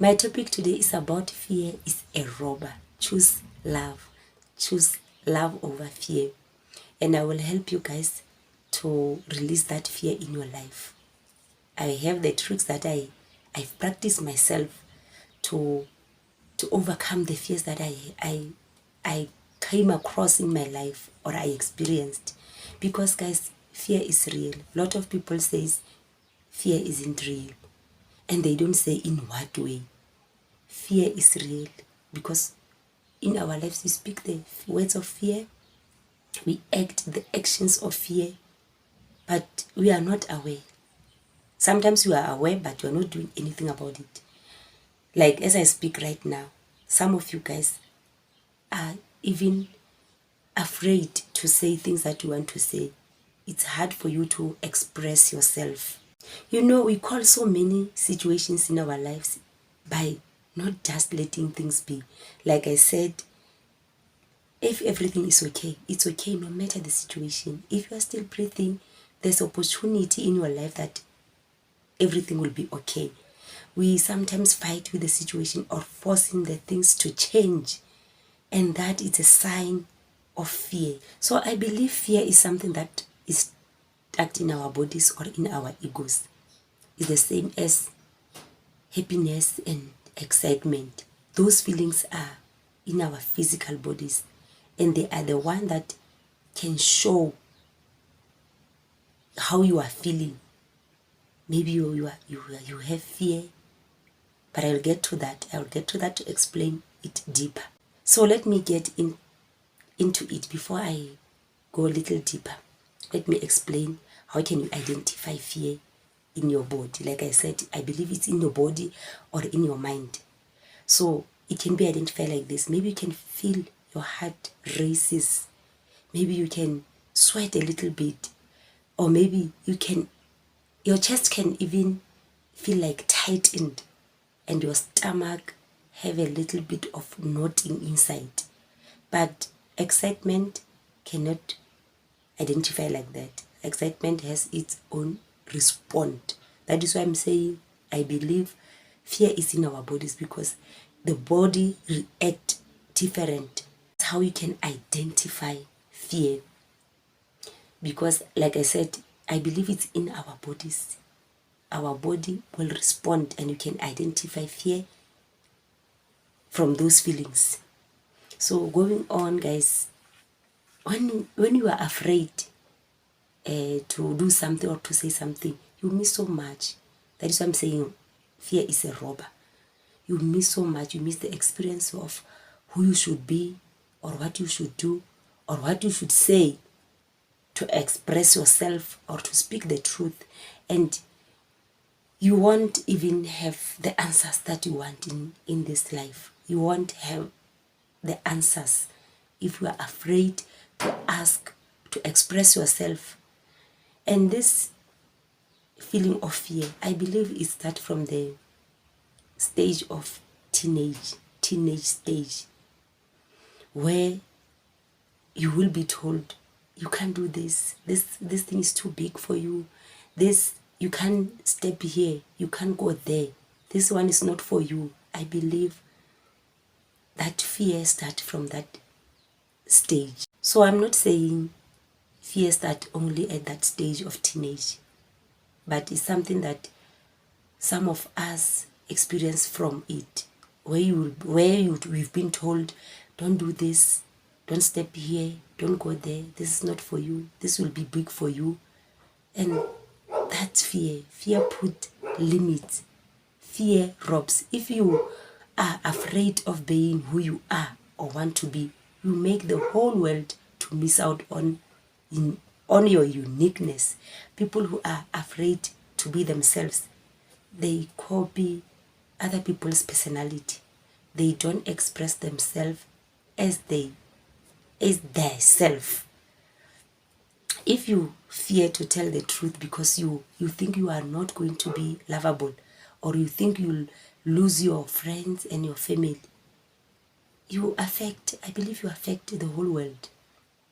My topic today is about fear is a robber. Choose love. Choose love over fear. And I will help you guys to release that fear in your life. I have the tricks that I've practiced myself to overcome the fears that I came across in my life or I experienced. Because guys, fear is real. A lot of people says fear isn't real. And they don't say in what way. Fear is real because in our lives we speak the words of fear, we act the actions of fear, but we are not aware. Sometimes we are aware, but we are not doing anything about it. Like as I speak right now, some of you guys are even afraid to say things that you want to say. It's hard for you to express yourself. You know, we call so many situations in our lives by not just letting things be. Like I said, if everything is okay, it's okay no matter the situation. If you are still breathing, there's opportunity in your life that everything will be okay. We sometimes fight with the situation or forcing the things to change, and that is a sign of fear. So I believe fear is something that is stuck in our bodies or in our egos. It's the same as happiness and excitement. Those feelings are in our physical bodies, and they are the one that can show how you are feeling. Maybe you have fear, but I'll get to that. I'll get to that to explain it deeper. So let me get into it. Before I go a little deeper, let me explain how can you identify fear in your body. Like I said, I believe it's in your body or in your mind. So it can be identified like this. Maybe you can feel your heart races. Maybe you can sweat a little bit. Or maybe your chest can even feel like tightened and your stomach have a little bit of knotting inside. But excitement cannot identify like that. Excitement has its own response. That is why I'm saying I believe fear is in our bodies, because the body reacts different. That's how you can identify fear. Because like I said, I believe it's in our bodies. Our body will respond and you can identify fear from those feelings. So going on, guys, when you are afraid to do something or to say something, you miss so much. That is why I'm saying fear is a robber. You miss so much. You miss the experience of who you should be or what you should do or what you should say to express yourself or to speak the truth. And you won't even have the answers that you want in this life. You won't have the answers if you are afraid to ask, to express yourself. And this feeling of fear, I believe, is that from the stage of teenage stage, where you will be told you can't do this thing is too big for you, this you can't step here, you can't go there, this one is not for you. I believe that fear starts from that stage. So I'm not saying fear starts only at that stage of teenage, but it's something that some of us experience from it, we've been told, don't do this, don't step here, don't go there, this is not for you, this will be big for you. And that's fear. Fear put limits. Fear robs. If you are afraid of being who you are or want to be, you make the whole world to miss out on your uniqueness. People who are afraid to be themselves, they copy other people's personality. They don't express themselves as their self. If you fear to tell the truth because you think you are not going to be lovable, or you think you'll lose your friends and your family, I believe you affect the whole world,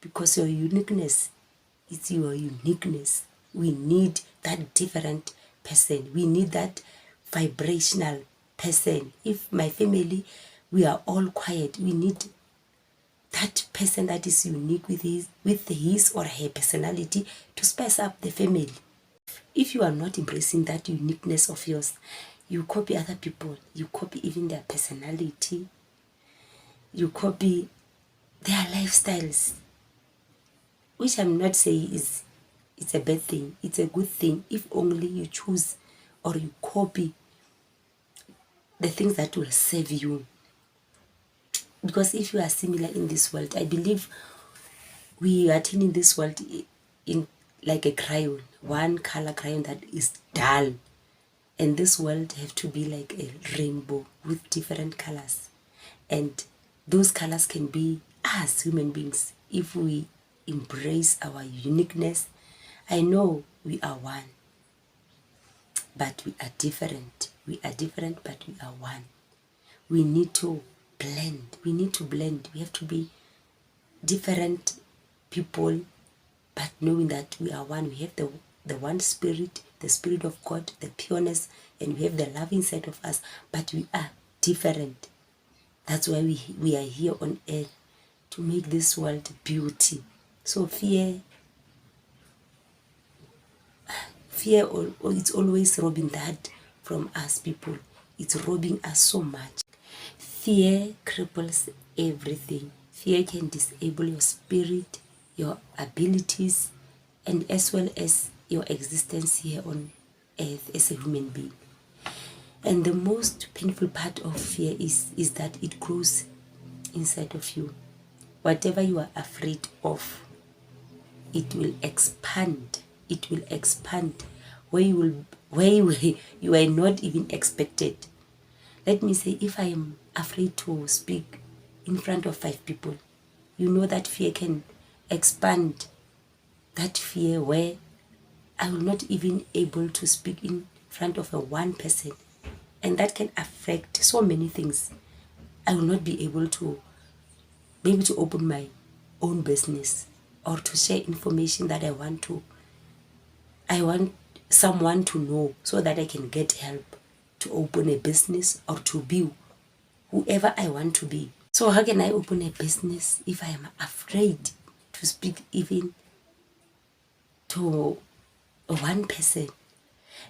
because your uniqueness is your uniqueness. We need that different person. We need that vibrational person. If my family, we are all quiet, we need that person that is unique with his or her personality to spice up the family. If you are not embracing that uniqueness of yours, you copy other people, you copy even their personality, you copy their lifestyles, which I'm not saying is it's a bad thing. It's a good thing if only you choose or you copy the things that will serve you. Because if you are similar in this world, I believe we are turning this world in like a crayon, one color crayon that is dull. And this world have to be like a rainbow with different colors. And those colors can be us human beings if we embrace our uniqueness. I know we are one, but we are different. We are different, but we are one. We need to blend. We need to blend. We have to be different people, but knowing that we are one. We have the one spirit, the spirit of God, the pureness, and we have the love inside of us, but we are different. That's why we are here on earth, to make this world beauty. So fear, it's always robbing that from us people. It's robbing us so much. Fear cripples everything. Fear can disable your spirit, your abilities, and as well as your existence here on earth as a human being. And the most painful part of fear is that it grows inside of you. Whatever you are afraid of, it will expand. It will expand where you are not even expected. Let me say, if I am afraid to speak in front of 5 people, you know that fear can expand. That fear where I will not even able to speak in front of a one person, and that can affect so many things. I will not be able to maybe to open my own business or to share information that I want someone to know, so that I can get help to open a business or to be whoever I want to be. So how can I open a business if I am afraid to speak even to one person?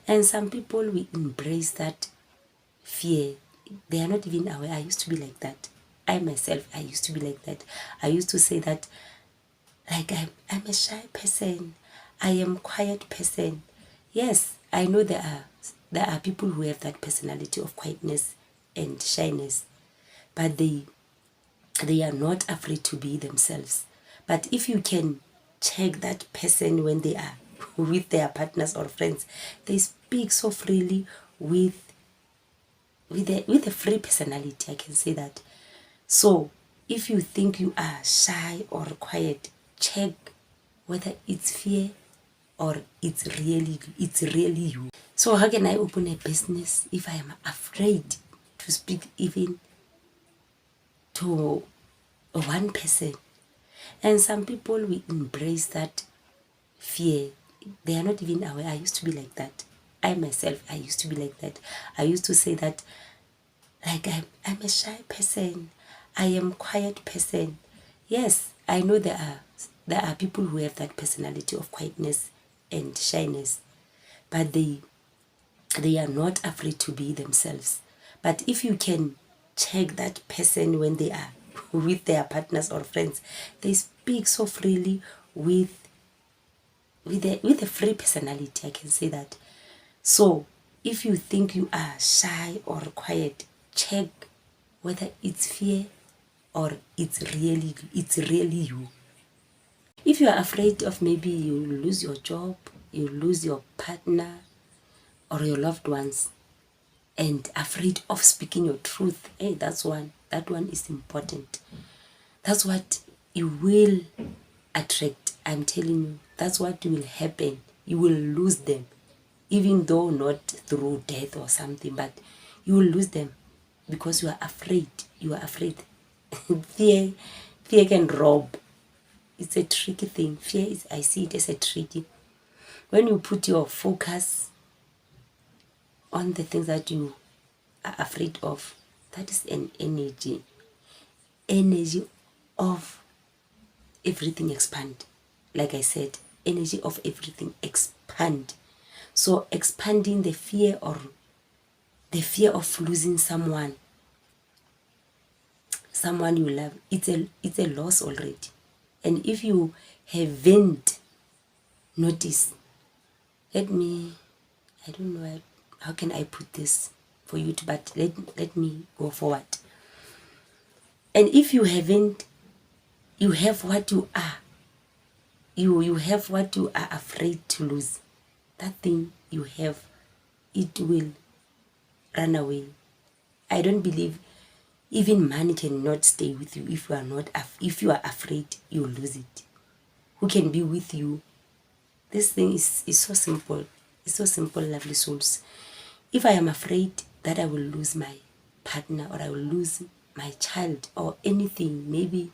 And some people, we embrace that fear. They are not even aware. I used to be like that. I myself, I used to be like that. I used to say that, like, I'm a shy person. I am quiet person. Yes, I know there are people who have that personality of quietness and shyness, but they are not afraid to be themselves. But if you can check that person when they are with their partners or friends, they speak so freely with a free personality, I can say that. So if you think you are shy or quiet, check whether it's fear or it's really you. So how can I open a business if I am afraid to speak even to one person? And some people, we embrace that fear. They are not even aware. I used to be like that. I myself, I used to be like that. I used to say that, like, I'm a shy person. I am quiet person. Yes, I know there are people who have that personality of quietness and shyness, but they are not afraid to be themselves. But if you can check that person when they are with their partners or friends, they speak so freely with a free personality, I can say that. So if you think you are shy or quiet, check whether it's fear or it's really you. If you are afraid of maybe you lose your job, you lose your partner or your loved ones, and afraid of speaking your truth, hey, that one is important. That's what you will attract. I'm telling you, that's what will happen. You will lose them, even though not through death or something, but you will lose them because you are afraid. Fear can rob. It's a tricky thing. Fear is, I see it as a tricky. When you put your focus on the things that you are afraid of, that is an energy of everything expand. Like I said, energy of everything expand. So expanding the fear, or the fear of losing someone you love, it's a loss already. And if you haven't noticed, I don't know how can I put this for you to, but let me go forward. And if you haven't, you have what you are, you have what you are afraid to lose. That thing you have, it will run away. I don't believe even money cannot stay with you if you are not if you are afraid you'll lose it. Who can be with you? This thing is so simple. It's so simple, lovely souls. If I am afraid that I will lose my partner, or I will lose my child, or anything, maybe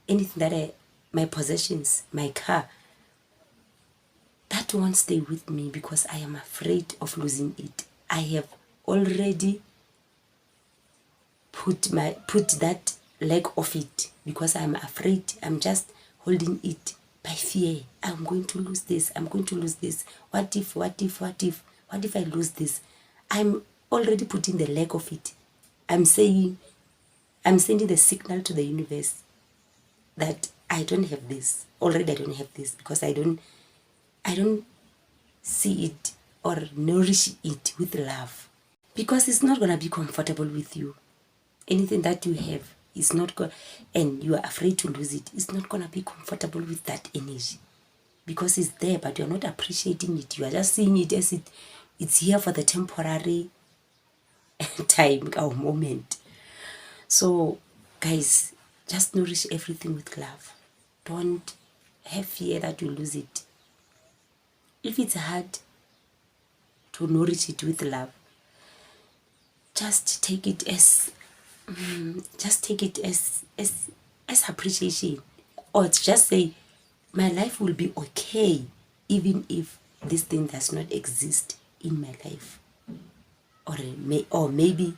anything that my possessions, my car, that won't stay with me because I am afraid of losing it. I have already put that leg of it because I'm afraid. I'm just holding it by fear. I'm going to lose this. I'm going to lose this. What if I lose this? I'm already putting the leg of it. I'm sending the signal to the universe that I don't have this. Already I don't have this because I don't see it or nourish it with love. Because it's not going to be comfortable with you. Anything that you have is not going, and you are afraid to lose it, it's not going to be comfortable with that energy. Because it's there, but you're not appreciating it. You are just seeing it as it's here for the temporary time or moment. So, guys, just nourish everything with love. Don't have fear that you lose it. If it's hard to nourish it with love, just take it as appreciation, or just say, my life will be okay even if this thing does not exist in my life, or maybe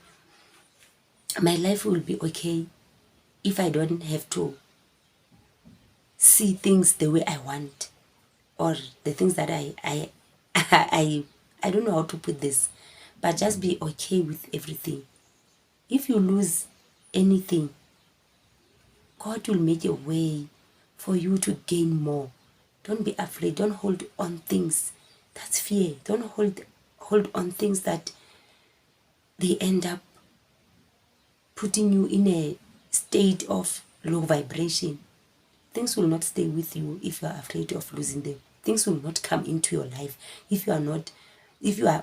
my life will be okay if I don't have to see things the way I want, or the things that I don't know how to put this, but just be okay with everything. If you lose anything, God will make a way for you to gain more. Don't be afraid. Don't hold on things. That's fear. Don't hold on things that they end up putting you in a state of low vibration. Things will not stay with you if you are afraid of losing them. Things will not come into your life if you are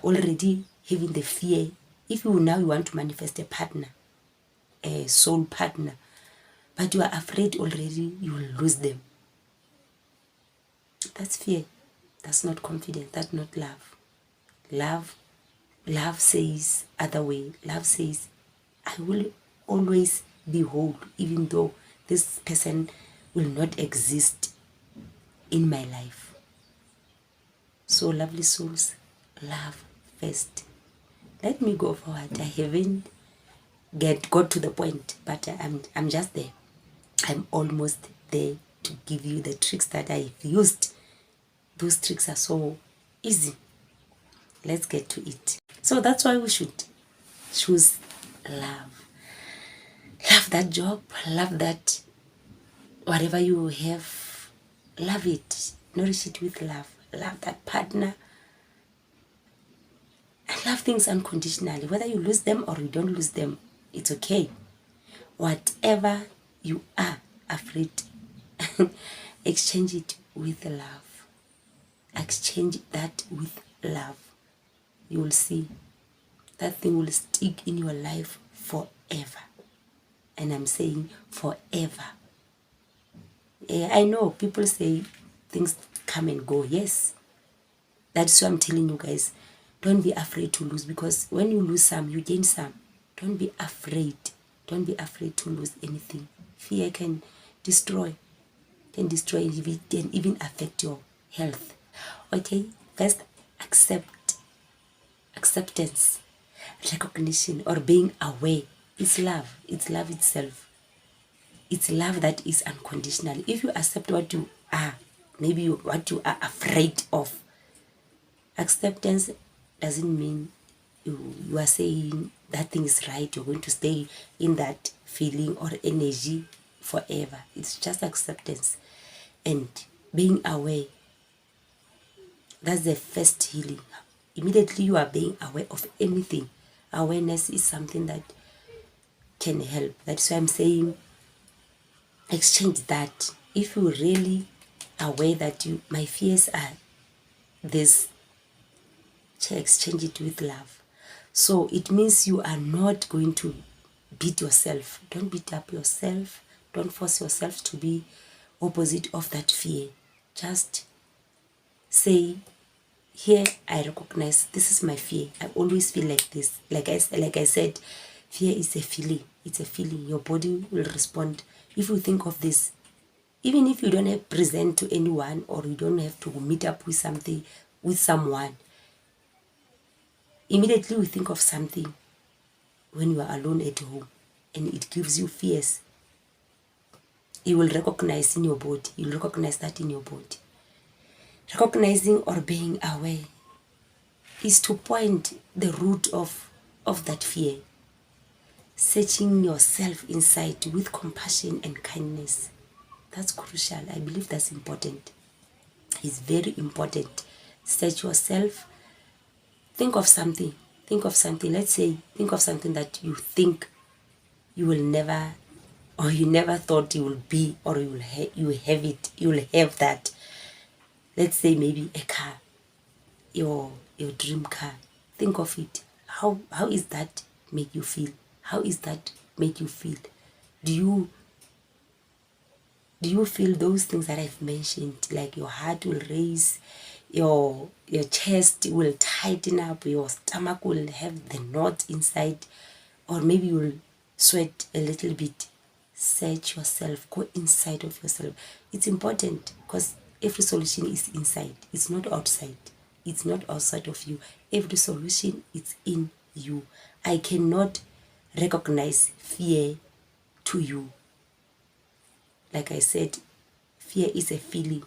already having the fear. If you want to manifest a partner, a soul partner, but you are afraid already you will lose them. That's fear. That's not confidence. That's not love. Love says other way. Love says, I will always be whole, even though this person will not exist in my life. So, lovely souls, love first. Let me go forward. I haven't got to the point, but I'm just there. I'm almost there to give you the tricks that I've used. Those tricks are so easy. Let's get to it. So that's why we should choose love. Love that job. Love that whatever you have. Love it. Nourish it with love. Love that partner. And love things unconditionally. Whether you lose them or you don't lose them, it's okay. Whatever you are afraid, exchange it with love. Exchange that with love. You will see that thing will stick in your life forever. And I'm saying forever. I know people say things come and go. Yes. That's why I'm telling you guys, don't be afraid to lose, because when you lose some, you gain some. Don't be afraid. Don't be afraid to lose anything. Fear can destroy. Can even affect your health. Okay? First, acceptance. recognition or being aware. It's love. It's love itself. It's love that is unconditional. If you accept what you are, maybe what you are afraid of, acceptance doesn't mean you are saying that thing is right, you're going to stay in that feeling or energy forever. It's just acceptance and being aware. That's the first healing. Immediately you are being aware of anything. Awareness is something that can help. That's why I'm saying exchange that. If you really aware that my fears are this, exchange it with love. So it means you are not going to beat yourself. Don't beat up yourself. Don't force yourself to be opposite of that fear. Just say, here I recognize this is my fear. I always feel like this. Like I said, fear is a feeling. It's a feeling. Your body will respond. If you think of this, even if you don't have present to anyone or you don't have to meet up with someone, immediately we think of something when you are alone at home and it gives you fears. You will recognize in your body. You'll recognize that in your body. Recognizing or being aware is to point the root of that fear. Searching yourself inside with compassion and kindness. That's crucial. I believe that's important. It's very important. Search yourself. Think of something. Let's say, think of something that you think you will never, or you never thought you will be, or you will have that. Let's say maybe a car, your dream car. Think of it. How is that make you feel? How is that make you feel? Do you feel those things that I've mentioned? Like your heart will raise, your chest will tighten up, your stomach will have the knot inside, or maybe you'll sweat a little bit. Search yourself. Go inside of yourself. It's important because every solution is inside. It's not outside. It's not outside of you. Every solution is in you. I cannot recognize fear to you. Like I said, fear is a feeling.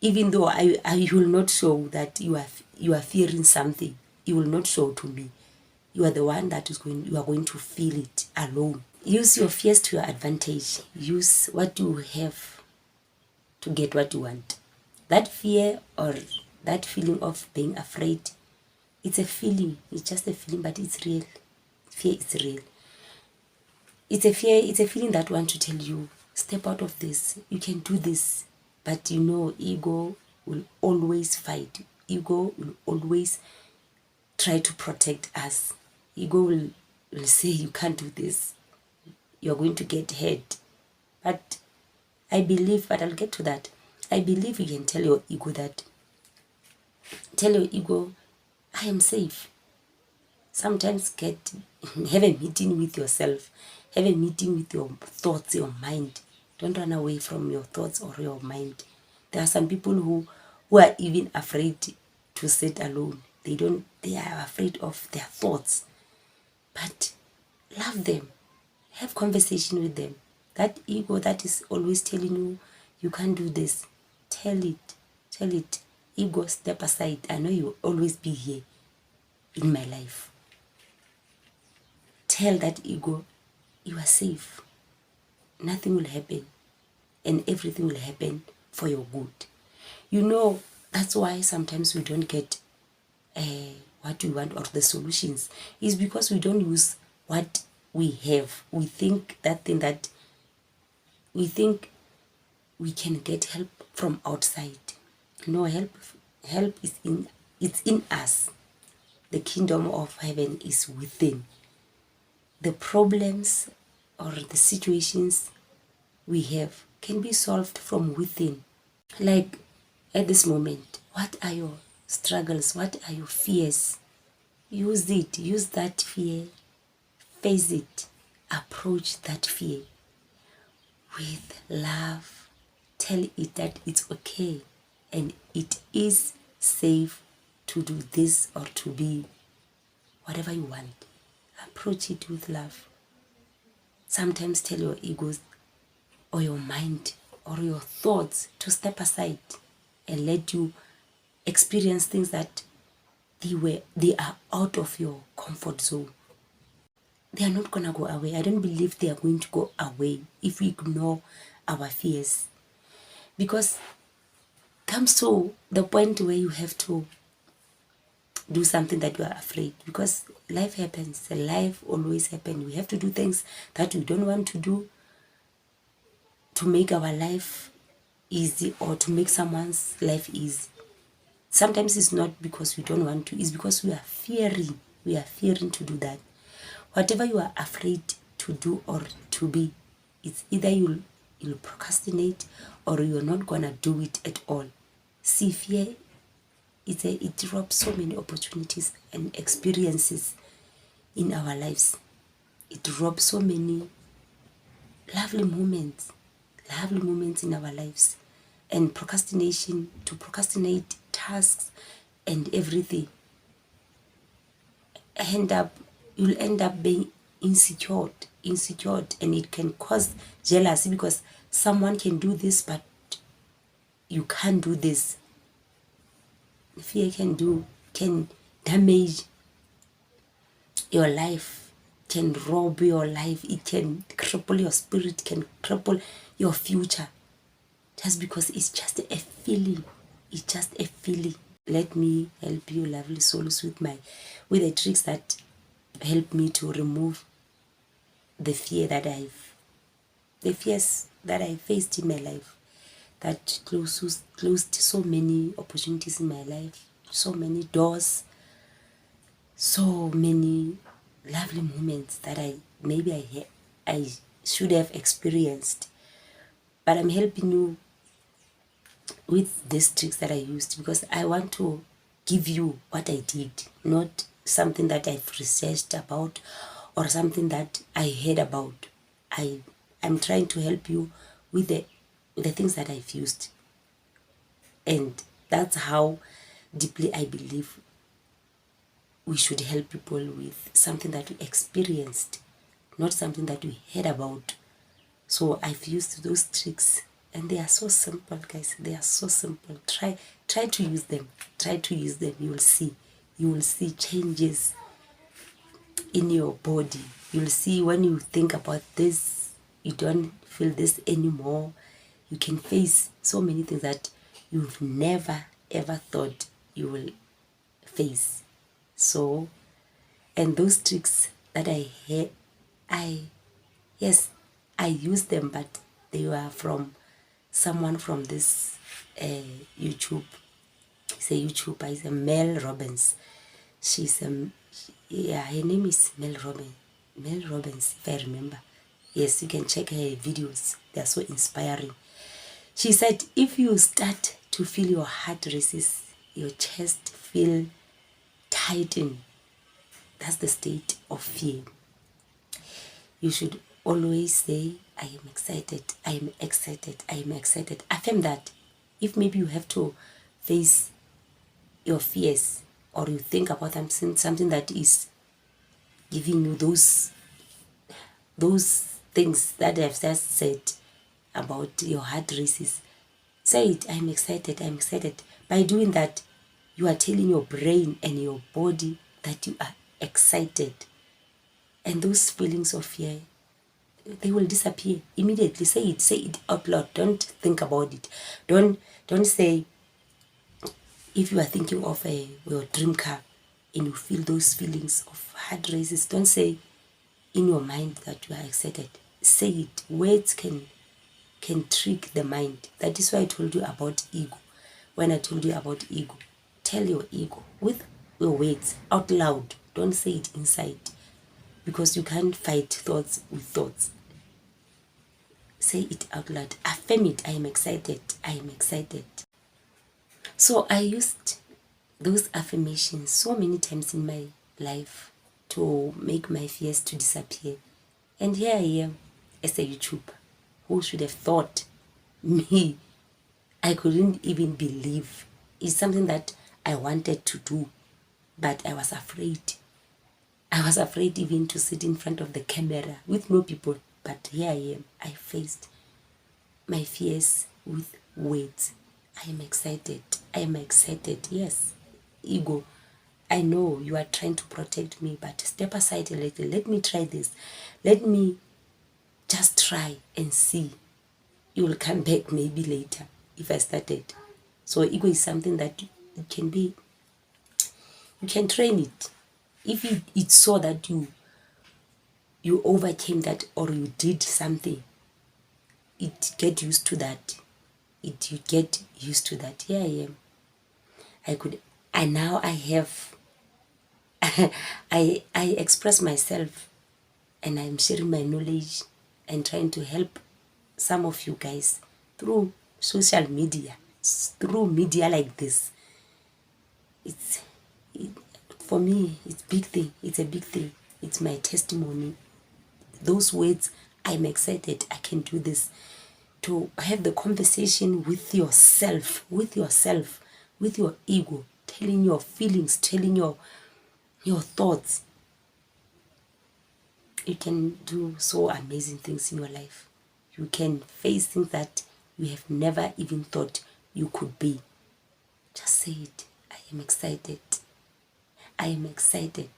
Even though I will not show that you are fearing something, you will not show to me. You are the one you are going to feel it alone. Use your fears to your advantage. Use what you have to get what you want. That fear or that feeling of being afraid, it's a feeling. It's just a feeling, but it's real. Fear is real. It's a feeling that wants to tell you, step out of this. You can do this. But ego will always fight. Ego will always try to protect us. Ego will say, you can't do this. You're going to get hurt. But I'll get to that. I believe you can tell your ego, I am safe. Sometimes have a meeting with yourself. Have a meeting with your thoughts, your mind. Don't run away from your thoughts or your mind. There are some people who are even afraid to sit alone. They are afraid of their thoughts. But love them. Have conversation with them. That ego that is always telling you, you can't do this. Tell it. Ego, step aside. I know you will always be here in my life. Tell that ego, you are safe. Nothing will happen. And everything will happen for your good. That's why sometimes we don't get what we want or the solutions. Is because we don't use what we have. We think we can get help from outside. No, help is in us. The kingdom of heaven is within. The problems or the situations we have can be solved from within. Like at this moment, what are your struggles? What are your fears? Use it. Use that fear. Face it. Approach that fear with love. Tell it that it's okay and it is safe to do this or to be whatever you want, approach it with love. Sometimes tell your egos or your mind or your thoughts to step aside and let you experience things that they are out of your comfort zone. They are not going to go away. I don't believe they are going to go away if we ignore our fears. Because comes to the point where you have to do something that you are afraid, because life happens. Life always happens. We have to do things that we don't want to do to make our life easy or to make someone's life easy. Sometimes it's not because we don't want to, it's because we are fearing. We are fearing to do that. Whatever you are afraid to do or to be, it's either you'll procrastinate or you're not gonna do it at all. See, fear, it drops so many opportunities and experiences in our lives. It robs so many lovely moments in our lives. And procrastination, to procrastinate tasks and everything, you'll end up being insecure, and it can cause jealousy because someone can do this but you can't do this. Fear can damage your life, can rob your life, it can cripple your spirit, can cripple your future, just because it's just a feeling. It's just a feeling. Let me help you, lovely souls, with the tricks that help me to remove the fears that I faced in my life, that closed so many opportunities in my life, so many doors, so many lovely moments that I should have experienced. But I'm helping you with these tricks that I used because I want to give you what I did, not something that I've researched about or something that I heard about. I'm trying to help you with the things that I've used. And that's how deeply I believe we should help people with something that we experienced, not something that we heard about. So I've used those tricks and they are so simple, guys. They are so simple. Try to use them. Try to use them. You will see changes in your body. You'll see when you think about this, you don't feel this anymore. You can face so many things that you've never ever thought you will face. So, and those tricks that yes, I use them, but they were from someone from this YouTube. He's a YouTuber. He's a Mel Robbins. Her name is Mel Robbins. Mel Robbins, if I remember. Yes, you can check her videos. They are so inspiring. She said, if you start to feel your heart races, your chest feel tighten, that's the state of fear. You should always say, I am excited, I am excited, I am excited. Affirm that. If maybe you have to face your fears or you think about something that is giving you those things that I've just said about your heart races, say it, I'm excited, I'm excited. By doing that, you are telling your brain and your body that you are excited. And those feelings of fear, they will disappear immediately. Say it out loud. Don't think about it. Don't say, if you are thinking of your dream car and you feel those feelings of heart races, don't say in your mind that you are excited. Say it. Words can trick the mind. That is why I told you about ego. When I told you about ego, tell your ego with your words out loud. Don't say it inside, because you can't fight thoughts with thoughts. Say it out loud. Affirm it. I am excited. I am excited. So I used those affirmations so many times in my life to make my fears to disappear. And here I am as a YouTuber. Who should have thought? Me. I couldn't even believe. It's something that I wanted to do, but I was afraid. I was afraid even to sit in front of the camera with no people. But here I am. I faced my fears with words. I am excited. I am excited. Yes. Ego, I know you are trying to protect me, but step aside a little. Let me try this. Let me just try and see. You will come back maybe later if I started. So ego is something that it can be, you can train it. If it saw that you overcame that or you did something, it get used to that. You get used to that. Here I am. I could, and now I have, I express myself and I'm sharing my knowledge and trying to help some of you guys through social media, through media like this. It's it, for me, it's big thing. It's a big thing. It's my testimony. Those words, I'm excited. I can do this. To have the conversation with yourself, with your ego, telling your feelings, telling your thoughts. You can do so amazing things in your life. You can face things that you have never even thought you could be. Just say it. I am excited. I am excited.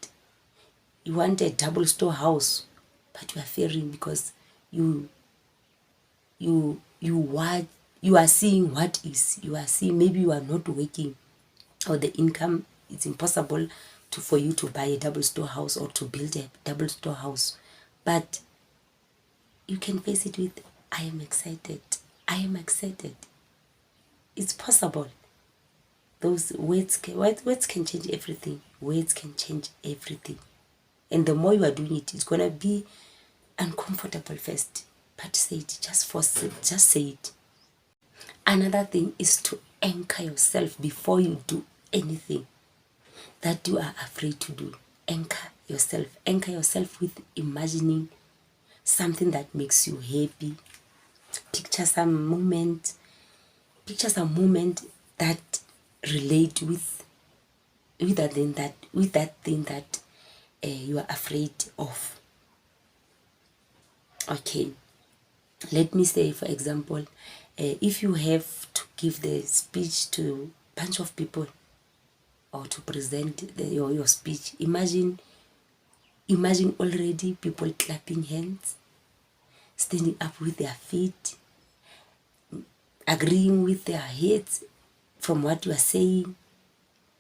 You want a double store house, but you are fearing because you are seeing what is. You are seeing maybe you are not working, or the income, it's impossible for you to buy a double store house or to build a double store house. But you can face it with, I am excited. I am excited. It's possible. Those words can change everything. Words can change everything. And the more you are doing it, it's going to be uncomfortable first. But say it. Just force it. Just say it. Another thing is to anchor yourself before you do anything that you are afraid to do. Anchor yourself. Anchor yourself with imagining something that makes you happy. Picture some moment that relate with that thing that you are afraid of. Okay, let me say, for example, if you have to give the speech to a bunch of people or to present your speech, imagine already people clapping hands, standing up with their feet, agreeing with their heads from what you are saying.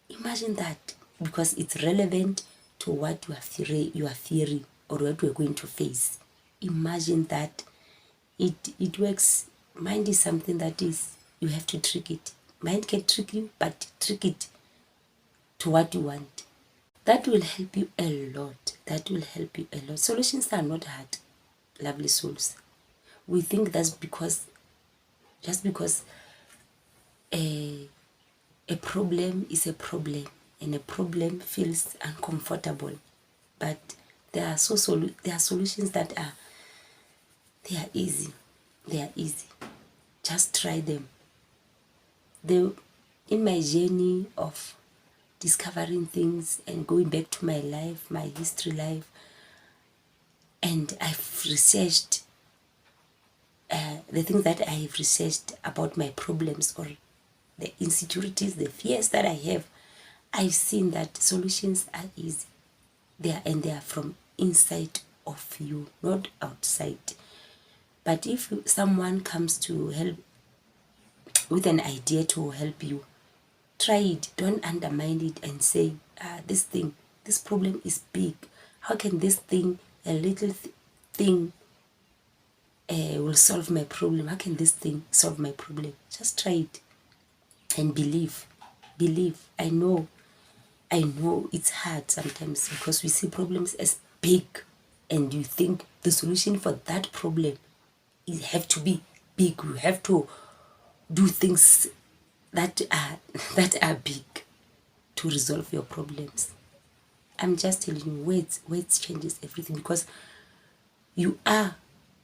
Imagine that, because it's relevant to what you are fearing or what you are going to face. Imagine that. It works. Mind is something that is, you have to trick it. Mind can trick you, but trick it to what you want. That will help you a lot. That will help you a lot. Solutions are not hard, lovely souls. We think that's just because a problem is a problem and a problem feels uncomfortable, but there are solutions that they are easy. They are easy. Just try them. In my journey of discovering things and going back to my life, my history life, and I've researched the things that I have researched about my problems or the insecurities, the fears that I have, I've seen that solutions are easy. They are from inside of you, not outside. But if someone comes to help with an idea to help you, try it. Don't undermine it and say, this problem is big. How can this thing, a little thing, will solve my problem? How can this thing solve my problem? Just try it and believe. I know it's hard sometimes because we see problems as big, and you think the solution for that problem is have to be big. You have to do things that are big to resolve your problems. I'm just telling you, words changes everything, because you are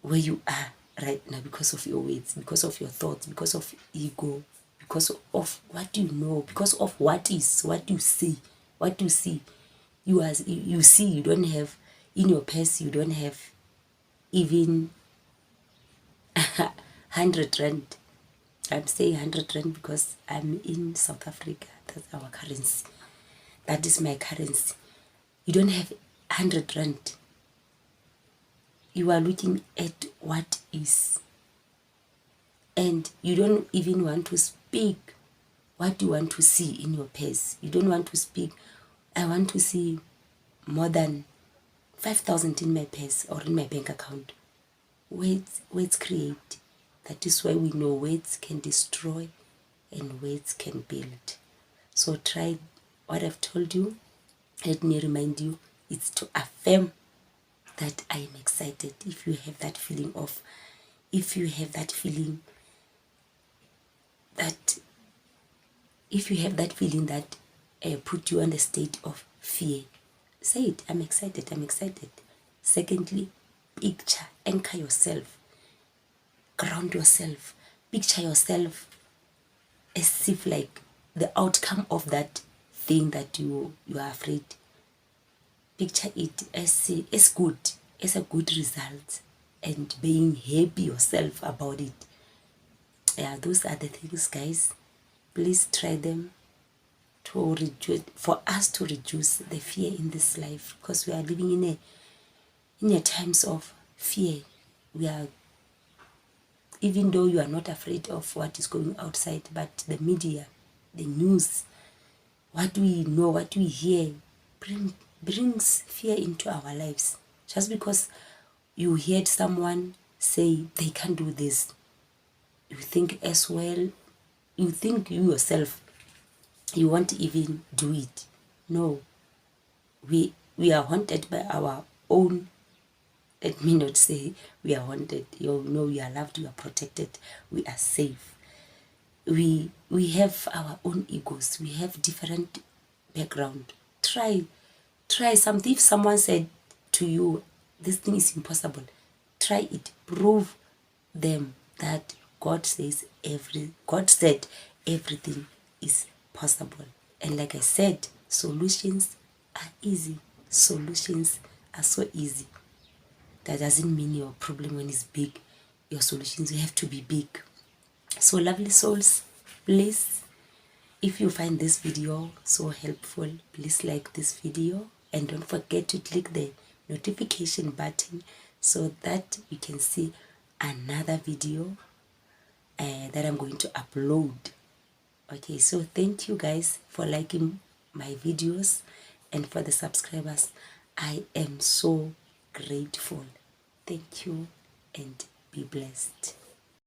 where you are right now because of your words, because of your thoughts, because of ego, because of what you know, because of what you see. you see you don't have in your purse, you don't have even 100 rand. I'm saying 100 rand because I'm in South Africa. That's our currency. That is my currency. You don't have 100 rand. You are looking at what is, and you don't even want to speak what you want to see in your purse. You don't want to speak, I want to see more than 5,000 in my purse or in my bank account. Words create. That is why we know words can destroy and words can build. So try what I've told you. Let me remind you, it's to affirm that I am excited. If you have that feeling that put you on the state of fear, say it, I'm excited, I'm excited. Secondly, picture, anchor yourself, ground yourself, picture yourself as if like the outcome of that thing that you are afraid. Picture it as good, as a good result, and being happy yourself about it. Yeah, those are the things, guys. Please try them to reduce, for us to reduce the fear in this life, because we are living in a times of fear. We are, even though you are not afraid of what is going outside, but the media, the news, what we know, what we hear, brings fear into our lives. Just because you heard someone say they can't do this, you think as well, you think you yourself, you won't even do it. No, we are haunted by our own. Let me not say we are haunted. You know, we are loved, we are protected, we are safe. We have our own egos, we have different background. Try something. If someone said to you this thing is impossible, try it. Prove them that God said everything is possible. And like I said, solutions are easy. Solutions are so easy. That doesn't mean your problem when it's big, your solutions have to be big. So lovely souls, please, if you find this video so helpful, please like this video and don't forget to click the notification button so that you can see another video that I'm going to upload. Okay, so thank you guys for liking my videos, and for the subscribers, I am so grateful. Thank you and be blessed.